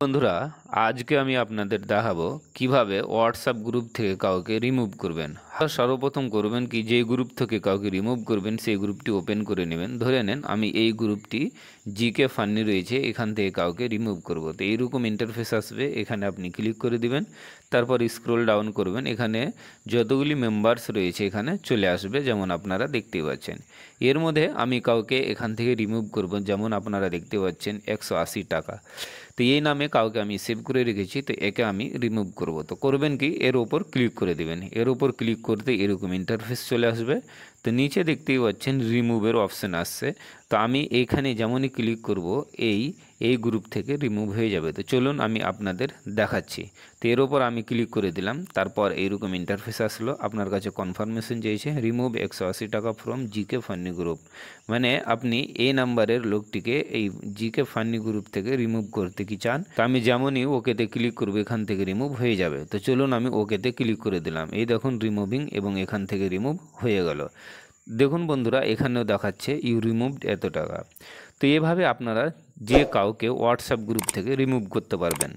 বন্ধুরা, আজকে আমি আপনাদের দেখাবো কিভাবে হোয়াটসঅ্যাপ গ্রুপ থেকে কাউকে রিমুভ করবেন। সর্বপ্রথম করবেন কি, যে গ্রুপ থেকে কাউকে রিমুভ করবেন সেই গ্রুপটি ওপেন করে নেবেন। ধরে নেন আমি এই গ্রুপটি জিকে ফান্নি রয়েছে, এখান থেকে কাউকে রিমুভ করব। তো এইরকম ইন্টারফেস আসবে, এখানে আপনি ক্লিক করে দিবেন। তারপর স্ক্রল ডাউন করবেন, এখানে যতগুলি মেম্বার্স রয়েছে এখানে চলে আসবে, যেমন আপনারা দেখতে পাচ্ছেন। এর মধ্যে আমি কাউকে এখান থেকে রিমুভ করব, যেমন আপনারা দেখতে পাচ্ছেন 180 টাকা। তো এই নামে কাউকে আমি সেভ করে রেখেছি, তো একে আমি রিমুভ করব। তো করবেন কি, এর ওপর ক্লিক করে দেবেন। এর ওপর ক্লিক করতে এরকম ইন্টারফেস চলে আসবে। তো নিচে দেখতেই পাচ্ছেন রিমুভের অপশান আসছে। তো আমি এইখানে যেমনই ক্লিক করব এই গ্রুপ থেকে রিমুভ হয়ে যাবে। তো চলুন আমি আপনাদের দেখাচ্ছি। তো এর ওপর আমি ক্লিক করে দিলাম, তারপর এইরকম ইন্টারফেস আসলো। আপনার কাছে কনফার্মেশন চেয়েছে, রিমুভ 180 টাকা ফ্রম জিকে ফান্নি গ্রুপ। মানে আপনি এই নাম্বারের লোকটিকে এই জিকে ফান্নি গ্রুপ থেকে রিমুভ করতে কি চান। তো আমি যেমনই ওকেতে ক্লিক করবো এখান থেকে রিমুভ হয়ে যাবে। তো চলুন আমি ওকেতে ক্লিক করে দিলাম। এই দেখুন রিমুভিং, এবং এখান থেকে রিমুভ হয়ে গেল। দেখুন বন্ধুরা, এখানেও দেখাচ্ছে ইউ রিমুভড এত টাকা। তো এভাবে আপনারা যে কাউকে হোয়াটসঅ্যাপ গ্রুপ থেকে রিমুভ করতে পারবেন।